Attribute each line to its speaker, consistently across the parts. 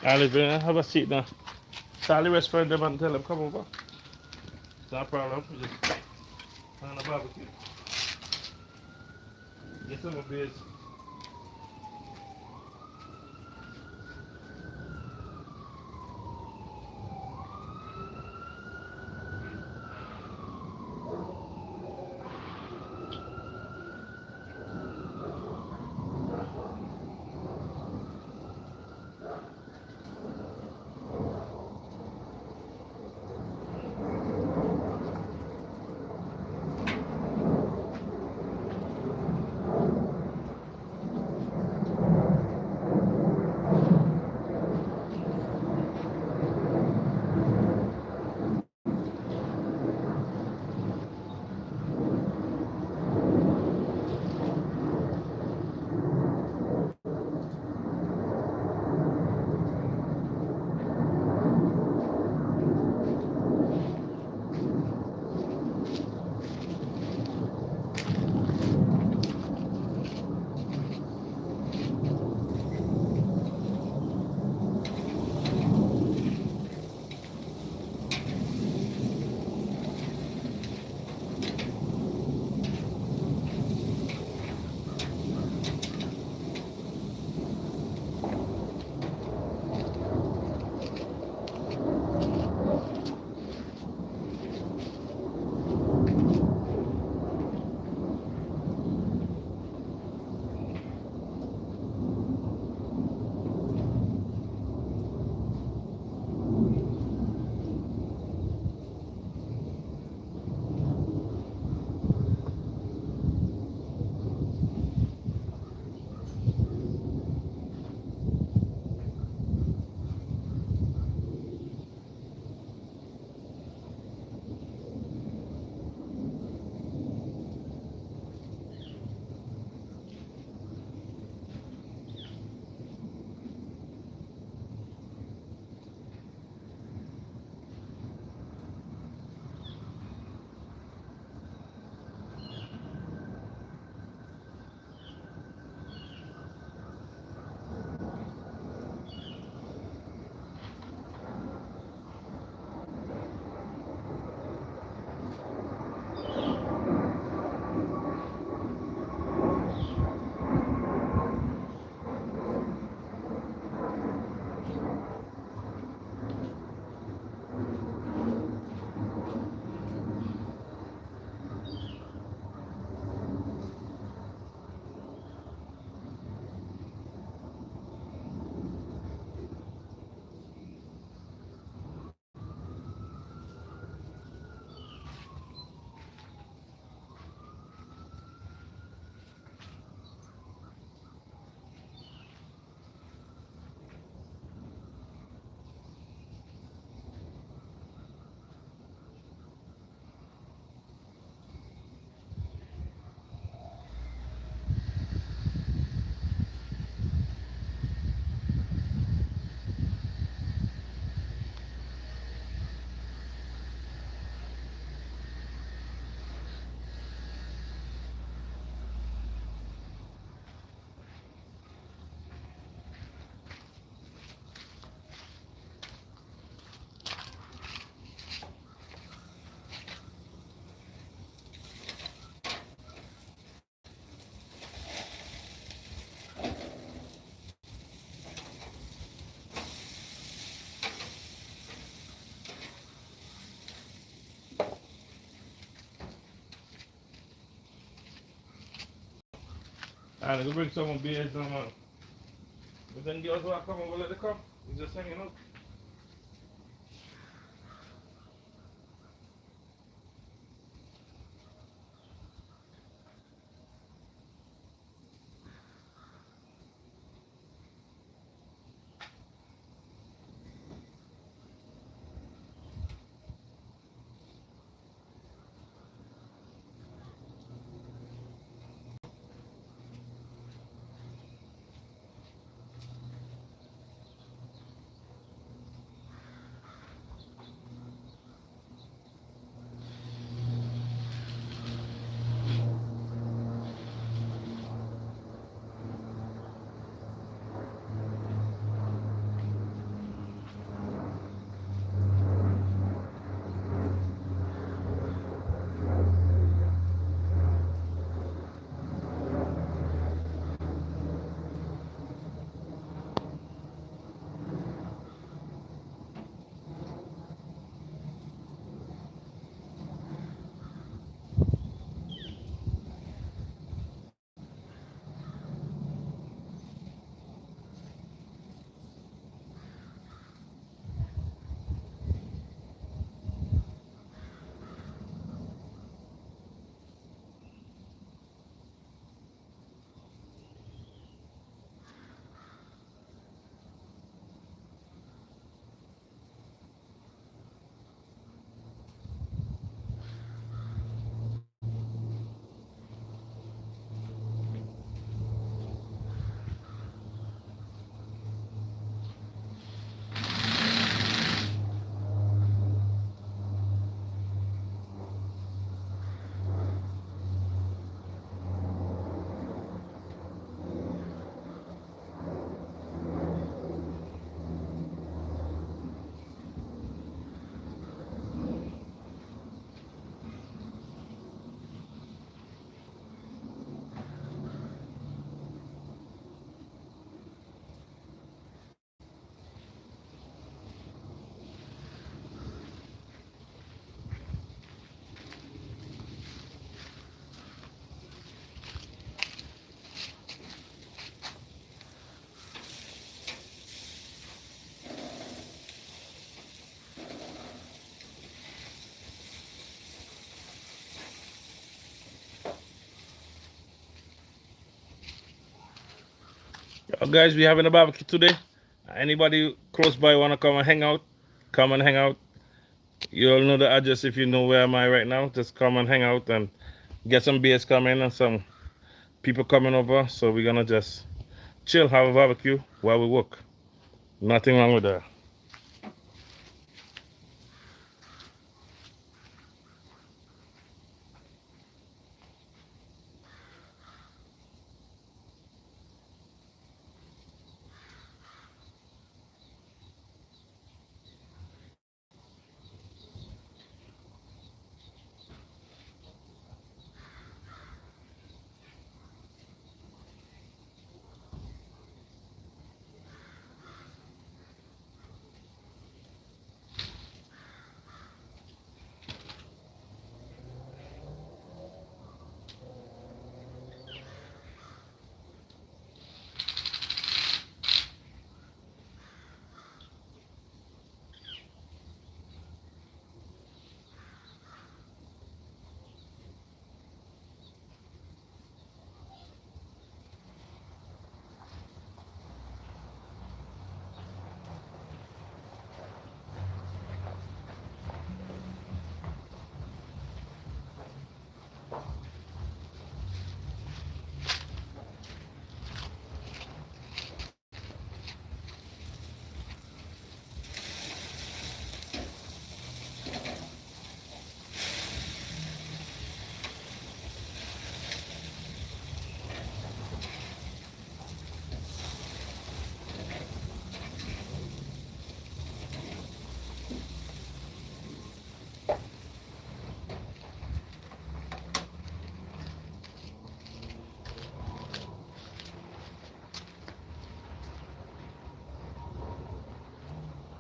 Speaker 1: Allez, viens, have a seat now. Sally, respect them and tell them, come over. It's not a problem. We just on the barbecue. Get some of beers. Allez, go bring some beers now, man. But then girls who are coming, we'll let them come. We're just hanging out. Guys, we having a barbecue today. Anybody close by want to come and hang out? Come and hang out. You all know the address if you know where am I right now. Just come and hang out and get some beers coming and some people coming over. So we're gonna just chill, have a barbecue while we work. Nothing wrong with that.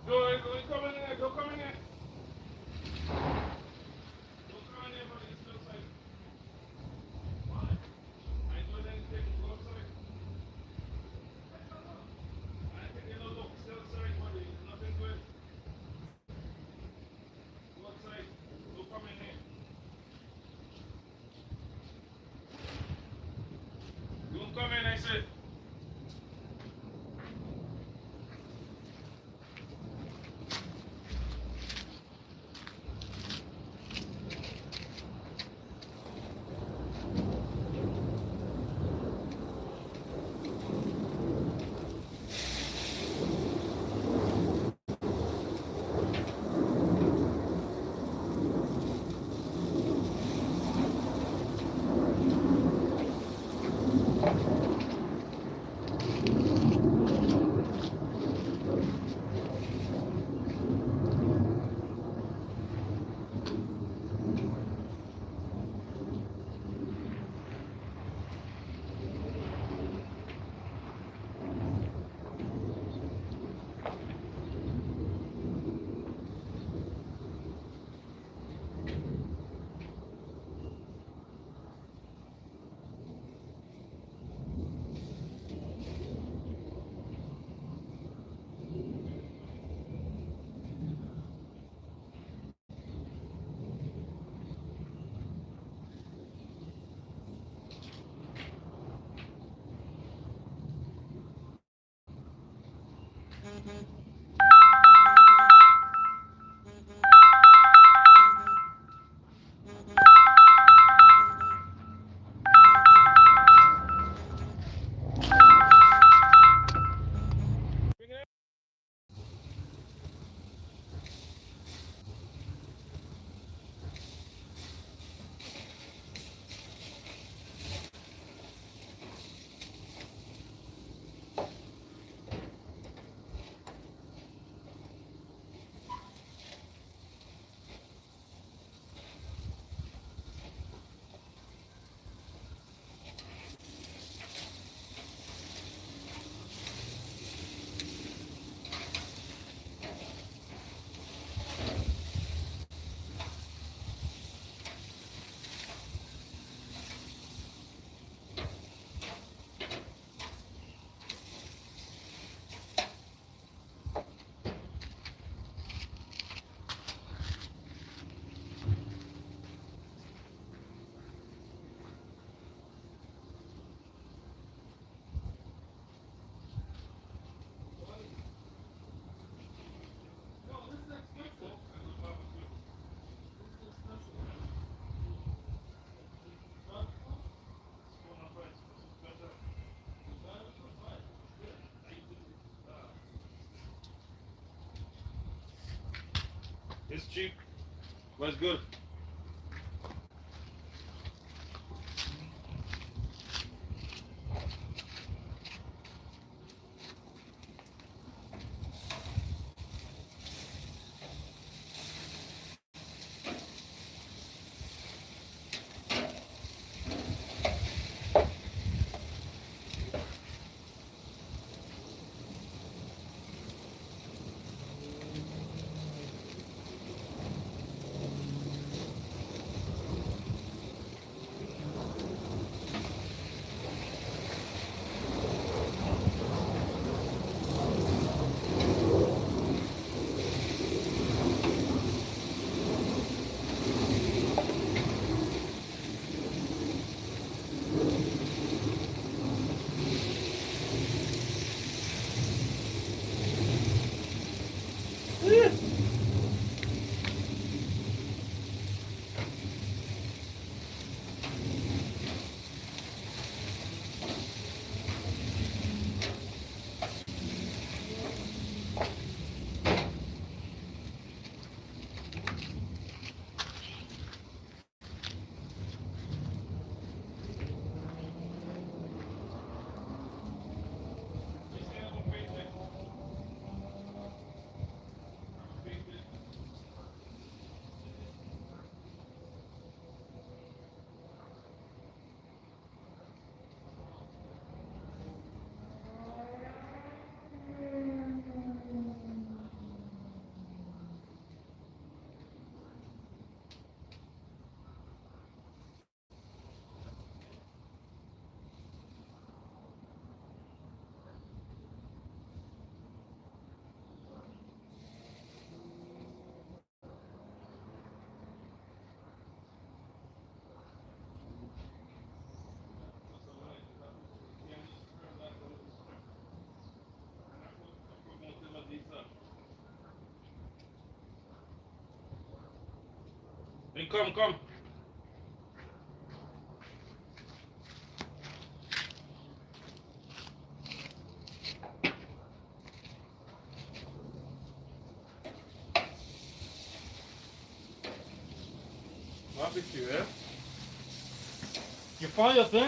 Speaker 1: Go come in there, go come in there. Go come in there, buddy. It's still outside. Why? I go there and take it. Go outside. I think you know, look, still outside, buddy. Nothing good. Go outside. Go come in here. Don't come in, I said. It's cheap, but it's good. Hey, come. Barbecue, eh?
Speaker 2: You found your thing?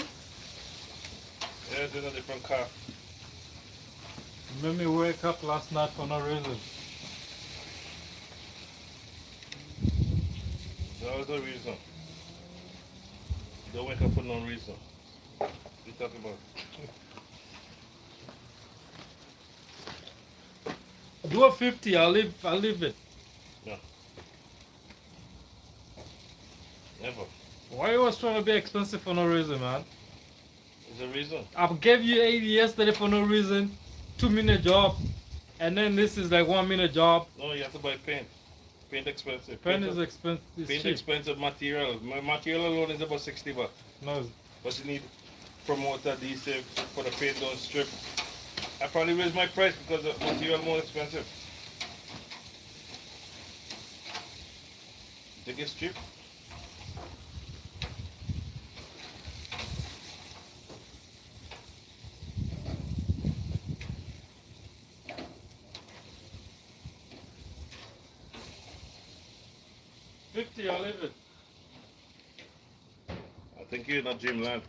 Speaker 1: Yeah, it's in a different car.
Speaker 2: You made me wake up last night for no reason.
Speaker 1: That was the reason. Don't wake up for no reason. What you talking about?
Speaker 2: Do a 50, I'll leave it.
Speaker 1: No. Never.
Speaker 2: Why you always trying to be expensive for no reason, man?
Speaker 1: There's a reason.
Speaker 2: I gave you 80 yesterday for no reason. 2-minute job. And then this is like 1-minute job.
Speaker 1: No, you have to buy paint. Paint expensive.
Speaker 2: Pen is expensive.
Speaker 1: Paint
Speaker 2: Cheap.
Speaker 1: expensive material. My material alone is about $60.
Speaker 2: No,
Speaker 1: But you need promoter adhesive for the paint don't strip. I probably raised my price because the material more expensive. You think it's cheap?
Speaker 2: I'll leave it.
Speaker 1: I think you're not dreamland.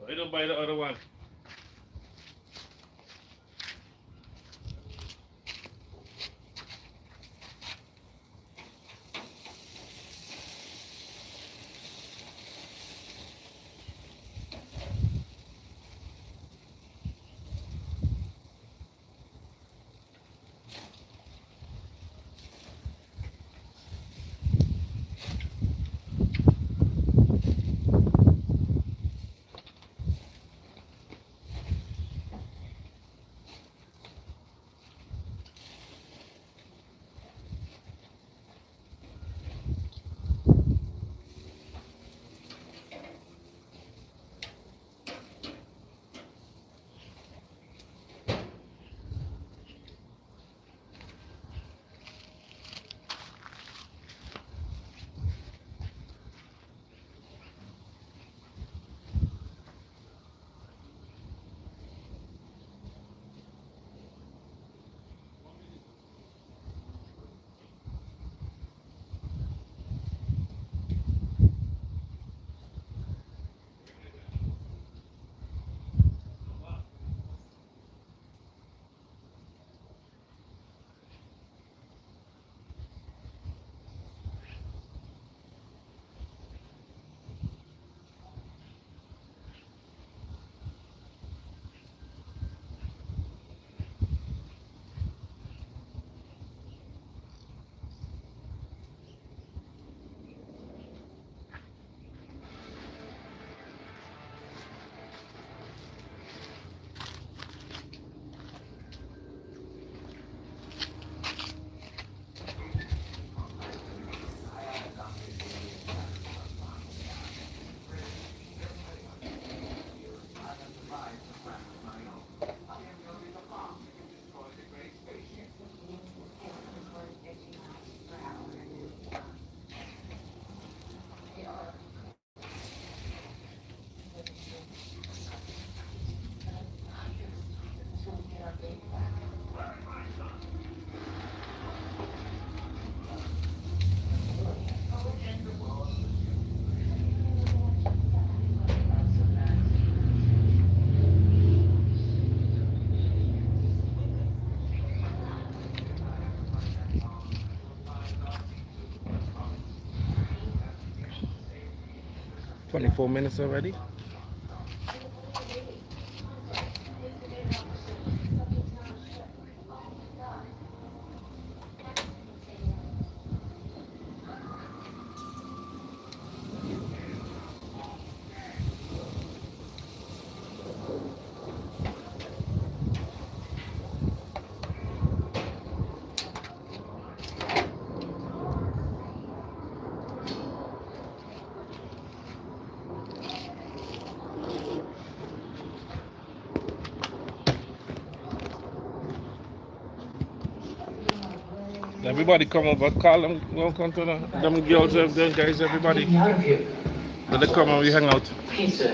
Speaker 1: Why don't buy the other one? 24 minutes already. Everybody come over, call them, welcome to them girls, them guys, everybody. Let them come and we hang out.
Speaker 3: Pizza.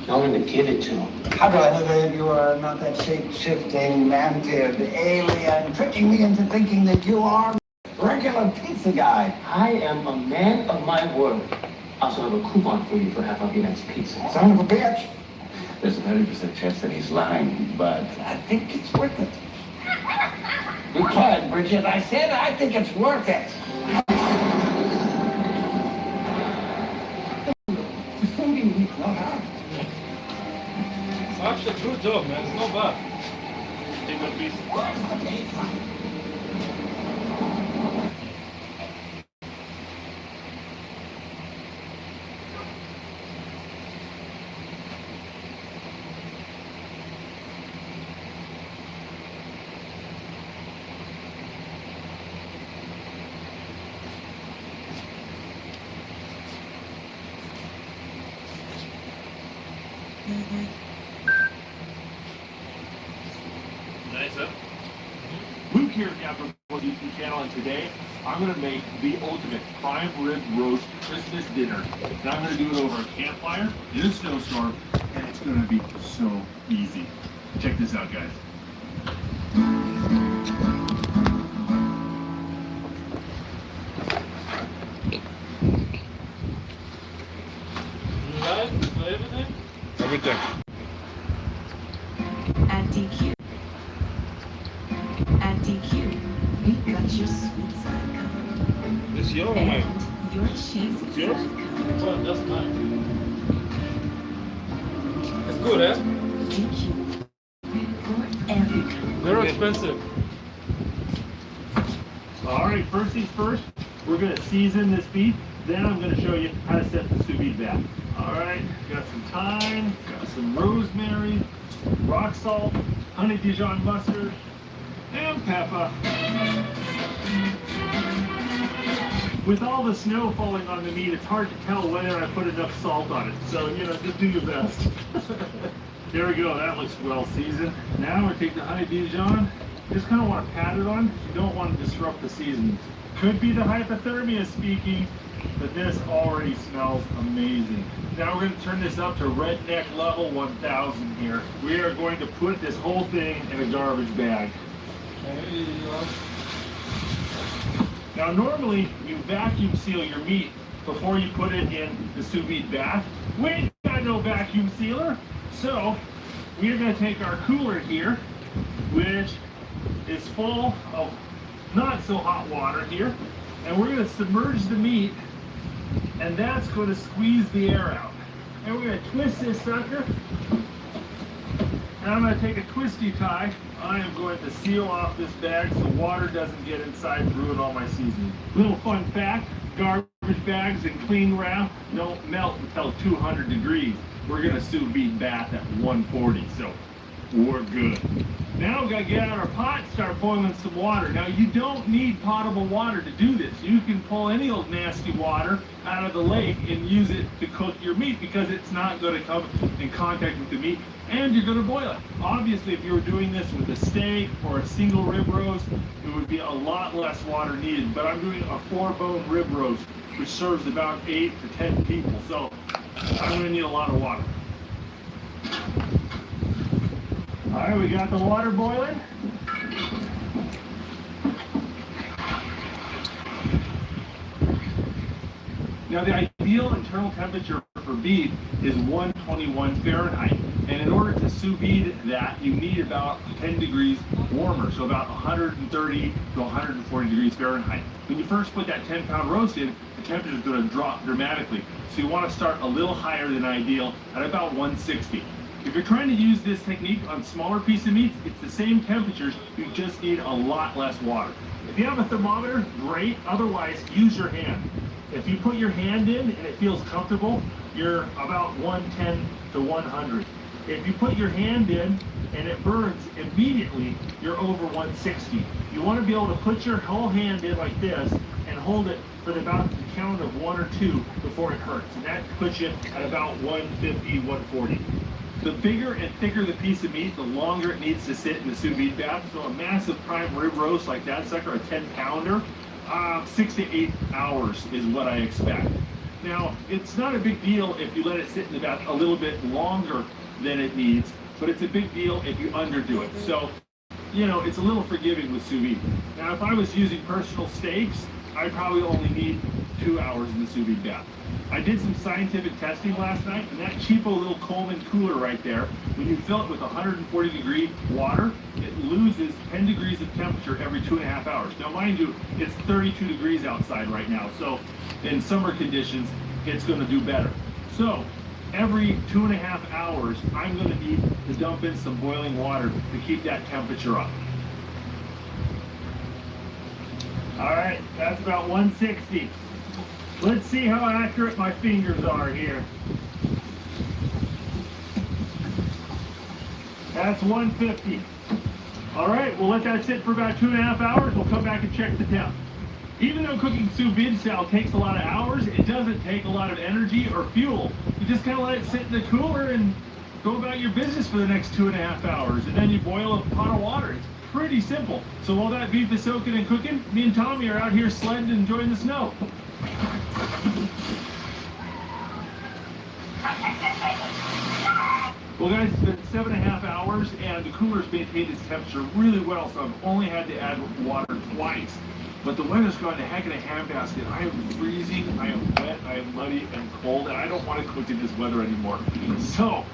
Speaker 3: Tell him to give it to him.
Speaker 4: How do I know that you are not that shape-shifting, man-tiered alien, tricking me into thinking that you are a regular pizza guy?
Speaker 3: I am a man of my word. I also have a coupon for you for half off your next pizza.
Speaker 4: Son of a bitch.
Speaker 5: There's a 90% chance that he's lying, but
Speaker 4: I think it's worth it. Be quiet, Bridget. I said I think it's worth it.
Speaker 2: Actually, good job, man. It's not bad.
Speaker 1: Take a piece. Nice, huh?
Speaker 6: Luke here at Captain YouTube channel, and today I'm going to make the ultimate prime rib roast Christmas dinner. And I'm going to do it over a campfire in a snowstorm, and it's going to be so easy. Check this out, guys.
Speaker 2: You guys, for everything?
Speaker 1: Everything.
Speaker 7: At DQ. At DQ, we've got your sweet side covered.
Speaker 1: This yours, man.
Speaker 7: And your cheesy
Speaker 1: It's yours?
Speaker 7: side covered.
Speaker 2: Well, that's nice. It's good, eh?
Speaker 7: DQ. For everything.
Speaker 2: Very expensive.
Speaker 6: All right, first things first, we're going to season this beef. Then I'm going to show you how to set the sous vide back. All right, got some thyme, got some rosemary, rock salt, honey Dijon mustard, and pepper. With all the snow falling on the meat, it's hard to tell whether I put enough salt on it. So, just do your best. There we go, that looks well seasoned. Now we take the honey Dijon. You just kind of want to pat it on. You don't want to disrupt the seasoning. Could be the hypothermia speaking, but this already smells amazing. Now we're going to turn this up to redneck level 1000 here. We are going to put this whole thing in a garbage bag.
Speaker 2: There you go.
Speaker 6: Now normally you vacuum seal your meat before you put it in the sous vide bath. We ain't got no vacuum sealer, so we're going to take our cooler here, which is full of not so hot water here, and we're going to submerge the meat, and that's going to squeeze the air out. And we're going to twist this sucker, and I'm going to take a twisty tie. I am going to seal off this bag so water doesn't get inside and ruin all my seasoning. Little fun fact, garbage bags and cling wrap don't melt until 200 degrees. We're going to sous vide bath at 140, so we're good. Now we got to get out our pot and start boiling some water. Now you don't need potable water to do this. You can pull any old nasty water out of the lake and use it to cook your meat because it's not going to come in contact with the meat and you're going to boil it. Obviously, if you were doing this with a steak or a single rib roast, it would be a lot less water needed. But I'm doing a 4-bone rib roast, which serves about 8 to 10 people. So I'm going to need a lot of water. All right, we got the water boiling. Now the ideal internal temperature for beef is 121 Fahrenheit. And in order to sous vide that, you need about 10 degrees warmer, so about 130 to 140 degrees Fahrenheit. When you first put that 10-pound roast in, the temperature is going to drop dramatically. So you want to start a little higher than ideal at about 160. If you're trying to use this technique on smaller piece of meats, it's the same temperatures, you just need a lot less water. If you have a thermometer, great. Otherwise, use your hand. If you put your hand in and it feels comfortable, you're about 110 to 100. If you put your hand in and it burns immediately, you're over 160. You want to be able to put your whole hand in like this and hold it for about the count of 1 or 2 before it hurts. And that puts you at about 150, 140. The bigger and thicker the piece of meat, the longer it needs to sit in the sous vide bath. So a massive prime rib roast like that sucker, a 10-pounder, 6 to 8 hours is what I expect. Now, it's not a big deal if you let it sit in the bath a little bit longer than it needs, but it's a big deal if you underdo it. So, you know, it's a little forgiving with sous vide. Now, if I was using personal steaks, I probably only need 2 hours in the sous vide bath. I did some scientific testing last night, and that cheapo little Coleman cooler right there, when you fill it with 140 degree water, it loses 10 degrees of temperature every 2.5 hours. Now, mind you, it's 32 degrees outside right now, so in summer conditions, it's going to do better. So, every 2.5 hours, I'm going to need to dump in some boiling water to keep that temperature up. All right, that's about 160. Let's see how accurate my fingers are here. That's 150. All right, we'll let that sit for about 2.5 hours. We'll come back and check the temp. Even though cooking sous vide style takes a lot of hours, it doesn't take a lot of energy or fuel. You just kind of let it sit in the cooler and go about your business for the next 2.5 hours. And then you boil a pot of water. It's pretty simple. So while that beef is soaking and cooking, me and Tommy are out here sledding and enjoying the snow. Well guys, it's been 7.5 hours and the cooler's maintained its temperature really well, so I've only had to add water twice. But the weather's gone to heck in a handbasket. I am freezing, I am wet, I am muddy and cold, and I don't want to cook in this weather anymore. So,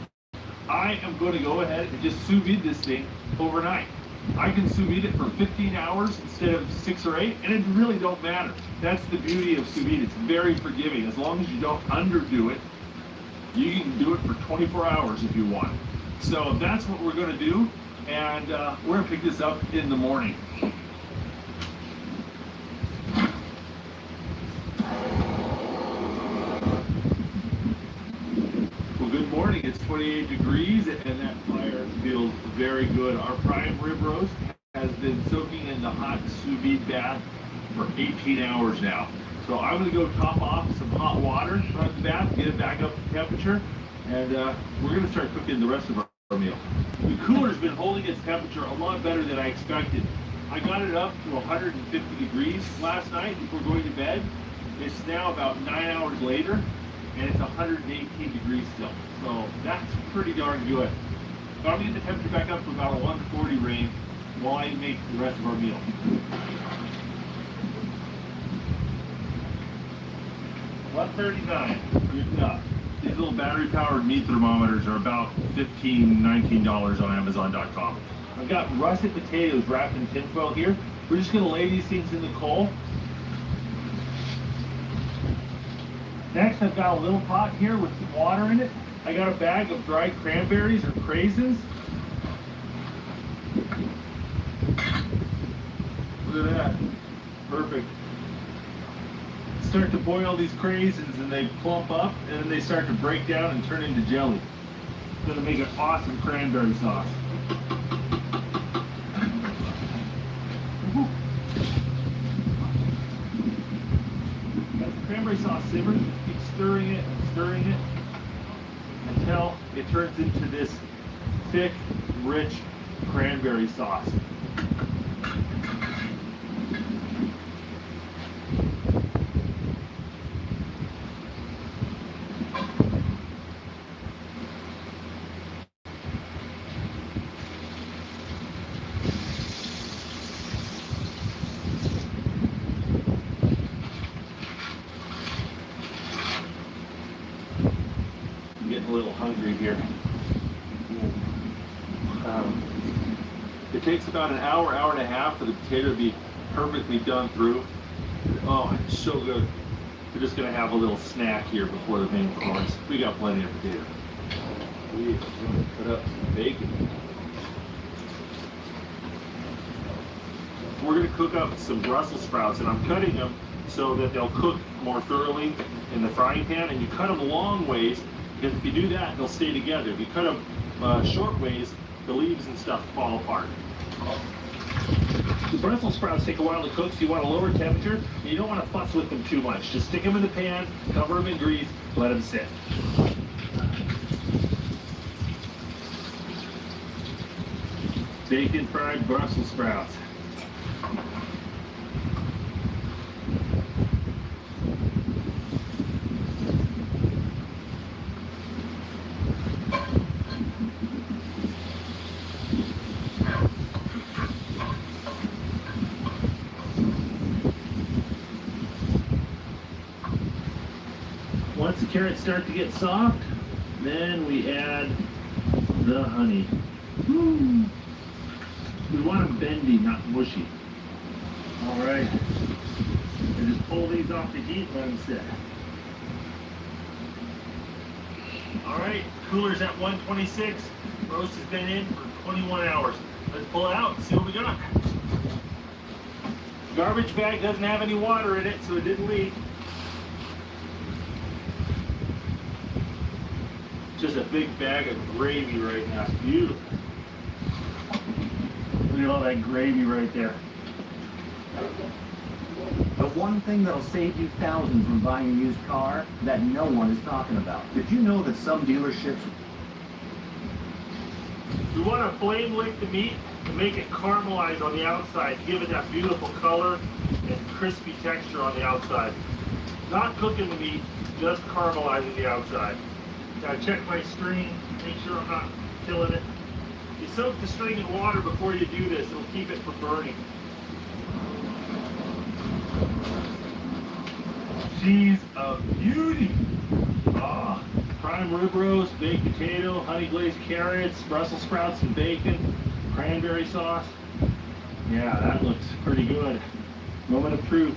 Speaker 6: I am going to go ahead and just sous vide this thing overnight. I can sous vide it for 15 hours instead of 6 or 8, and it really don't matter. That's the beauty of sous vide. It's very forgiving. As long as you don't underdo it, you can do it for 24 hours if you want. So that's what we're going to do, and we're going to pick this up in the morning. Well, good morning. It's 28 degrees, and that fire feels very good. Our prime rib roast has been soaking in the hot sous vide bath for 18 hours now. So I'm going to go top off some hot water from the bath, get it back up to temperature, and we're going to start cooking the rest of our meal. The cooler's been holding its temperature a lot better than I expected. I got it up to 150 degrees last night before going to bed. It's now about 9 hours later, and it's 118 degrees still. So that's pretty darn good. So I'm going to get the temperature back up to about a 140 range while I make the rest of our meal. 139, good enough. These little battery-powered meat thermometers are about $15, $19 on Amazon.com. I've got russet potatoes wrapped in tinfoil here. We're just going to lay these things in the coal. Next, I've got a little pot here with some water in it. I got a bag of dried cranberries or craisins. Look at that. Perfect. Start to boil these craisins and they plump up and then they start to break down and turn into jelly. It's going to make an awesome cranberry sauce. As the cranberry sauce simmers, keep stirring it until it turns into this thick, rich cranberry sauce. I'm getting a little hungry here. It takes about an hour, hour and a half for the potato to be perfectly done through. Oh, it's so good. We're just gonna have a little snack here before the main course. We got plenty of potato. We're gonna put up some bacon. We're gonna cook up some Brussels sprouts, and I'm cutting them so that they'll cook more thoroughly in the frying pan. And you cut them long ways, because if you do that, they'll stay together. If you cut them short ways, the leaves and stuff fall apart. The Brussels sprouts take a while to cook, so you want a lower temperature, and you don't want to fuss with them too much. Just stick them in the pan, cover them in grease, let them sit. Bacon fried Brussels sprouts. Once the carrots start to get soft, then we add the honey. Woo. We want them bendy, not mushy. All right. And just pull these off the heat and let them sit. All right, cooler's at 126. Roast has been in for 21 hours. Let's pull it out and see what we got. Garbage bag doesn't have any water in it, so it didn't leak. Just a big bag of gravy right now. It's beautiful. Look at all that gravy right there.
Speaker 8: The one thing that'll save you thousands from buying a used car that no one is talking about. Did you know that some dealerships...
Speaker 6: We want to flame lick the meat to make it caramelize on the outside, to give it that beautiful color and crispy texture on the outside. Not cooking the meat, just caramelizing the outside. Gotta check my string, make sure I'm not killing it. You soak the string in water before you do this, it'll keep it from burning. She's a beauty. Ah, prime rib roast, baked potato, honey glazed carrots, Brussels sprouts and bacon, cranberry sauce. Yeah, that looks pretty good. Moment of truth.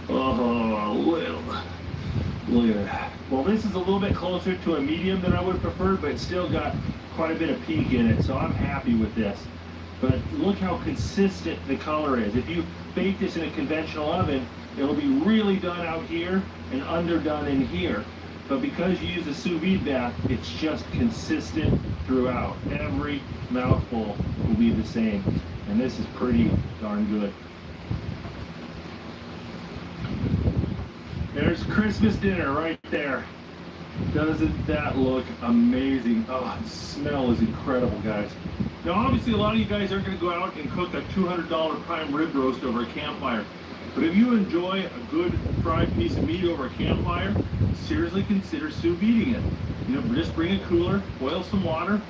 Speaker 6: Oh, look at that. Well, this is a little bit closer to a medium than I would have preferred, but it's still got quite a bit of pink in it, so I'm happy with this. But look how consistent the color is. If you bake this in a conventional oven, it'll be really done out here and underdone in here. But because you use a sous vide bath, it's just consistent throughout. Every mouthful will be the same. And this is pretty darn good. There's Christmas dinner right there. Doesn't that look amazing? Oh, the smell is incredible, guys. Now, obviously, a lot of you guys aren't going to go out and cook a $200 prime rib roast over a campfire. But if you enjoy a good fried piece of meat over a campfire, seriously consider sous videing it. You know, just bring a cooler, boil some water,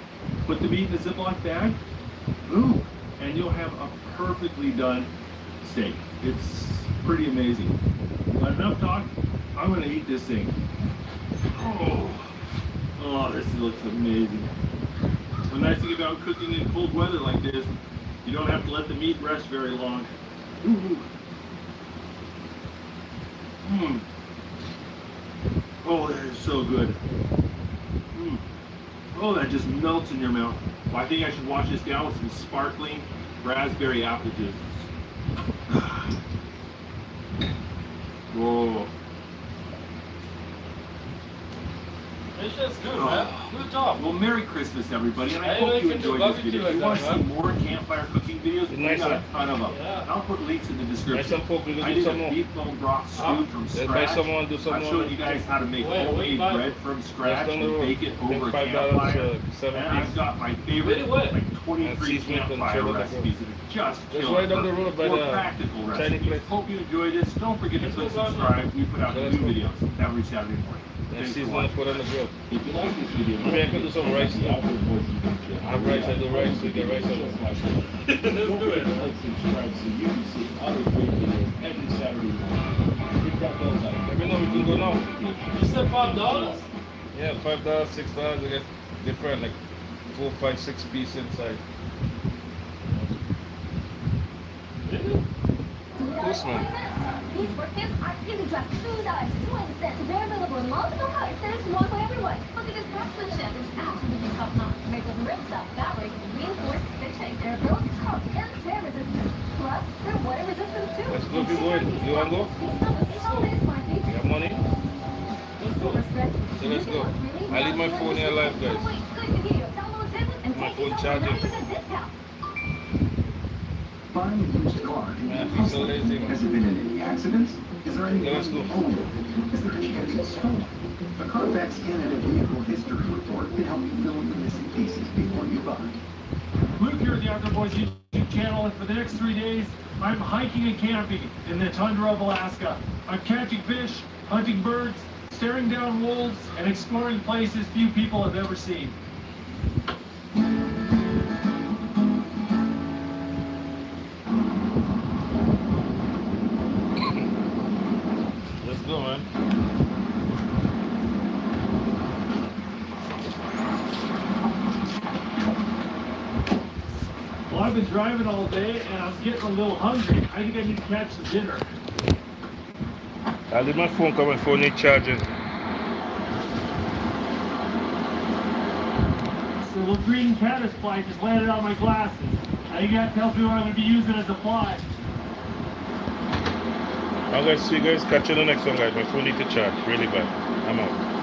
Speaker 6: put the meat in a Ziploc bag, boom, and you'll have a perfectly done steak. It's pretty amazing. But enough talk, I'm going to eat this thing. Oh, this looks amazing. The nice thing about cooking in cold weather like this, you don't have to let the meat rest very long. Ooh. Mm. Oh, that is so good. Mm. Oh, that just melts in your mouth. Well, I think I should wash this down with some sparkling raspberry apple juice. Whoa.
Speaker 2: It's just good, man. Good job.
Speaker 6: Well, Merry Christmas, everybody, and I
Speaker 2: I
Speaker 6: hope you
Speaker 2: can do
Speaker 6: enjoyed this
Speaker 2: barbecue
Speaker 6: video. If you
Speaker 2: like
Speaker 6: want to
Speaker 2: that,
Speaker 6: see more campfire cooking videos, we
Speaker 1: Nice
Speaker 6: got a
Speaker 1: one.
Speaker 6: ton of them.
Speaker 2: Yeah.
Speaker 6: I'll put links in the
Speaker 1: Buy
Speaker 6: description.
Speaker 1: some pork, we can
Speaker 6: I
Speaker 1: do
Speaker 6: did
Speaker 1: some
Speaker 6: a
Speaker 1: more.
Speaker 6: beef bone broth stew from
Speaker 1: Buy
Speaker 6: scratch.
Speaker 1: some more, do some
Speaker 6: I
Speaker 1: more.
Speaker 6: showed you guys how to make
Speaker 2: Wait,
Speaker 6: homemade
Speaker 2: buy-
Speaker 6: bread from scratch
Speaker 1: down the
Speaker 6: and
Speaker 1: road.
Speaker 6: bake it over a
Speaker 1: $5,
Speaker 6: campfire.
Speaker 1: 7
Speaker 6: And I've
Speaker 1: piece.
Speaker 6: got my favorite,
Speaker 2: Really what?
Speaker 6: like 23
Speaker 1: seasoning and
Speaker 6: campfire
Speaker 1: chili.
Speaker 6: recipes that are just
Speaker 1: Just
Speaker 6: killer.
Speaker 1: right down the road by
Speaker 6: For
Speaker 1: the
Speaker 6: practical
Speaker 1: Chinese
Speaker 6: recipes.
Speaker 1: place.
Speaker 6: Hope you enjoyed this. Don't forget to click subscribe. We put out
Speaker 1: Yeah,
Speaker 6: new
Speaker 1: let's go.
Speaker 6: videos every Saturday morning.
Speaker 1: And
Speaker 6: Thanks for
Speaker 1: season
Speaker 6: watching.
Speaker 1: and put on the grill.
Speaker 6: If you like this video,
Speaker 1: Maybe I can do some rice. I have rice, I do rice, we get rice on it.
Speaker 2: Let's do it.
Speaker 5: Like, subscribe so you can see other great videos every Saturday morning. Hit that bell button.
Speaker 1: Let me know we can can go now.
Speaker 2: You said $5?
Speaker 1: Yeah, $5, $6. I get different, like 4, 5, 6 piece inside.
Speaker 2: Really?
Speaker 1: Of course, man.
Speaker 9: These workers are really just $2 cents. They're available in multiple colors. There's one for everyone. Look at this craftsmanship. It's absolutely top notch. Made with rip stop fabric, reinforced stitching. They're built tough and tear resistant. Plus, they're water resistant too.
Speaker 1: Let's go, keep going. You want to go? You have money?
Speaker 9: Let's
Speaker 1: go. So let's go. I leave my phone here alive, guys. My phone charging.
Speaker 8: Buying a used car can
Speaker 1: Yeah,
Speaker 8: be
Speaker 1: I'm so lazy.
Speaker 8: Has it been in any accidents? Is there any
Speaker 1: Let's go.
Speaker 8: owned it? Is there any chance it's stolen? A Carfax Canada Vehicle History Report can help you fill in the missing pieces before you buy.
Speaker 6: Luke here at the Outdoor Boys YouTube channel, and for the next 3 days, I'm hiking and camping in the tundra of Alaska. I'm catching fish, hunting birds, staring down wolves, and exploring places few people have ever seen.
Speaker 1: Let's go, man.
Speaker 6: Well, I've been driving all day, and I'm getting a little hungry. I think I need to catch some dinner.
Speaker 1: I leave my phone, come my phone need charging.
Speaker 6: So the little green caddis fly just landed on my glasses. I think that tells me what I'm going to be using as a fly.
Speaker 1: I'm going to see you guys. Catch you in the next one, guys. My phone need to charge really bad. I'm out.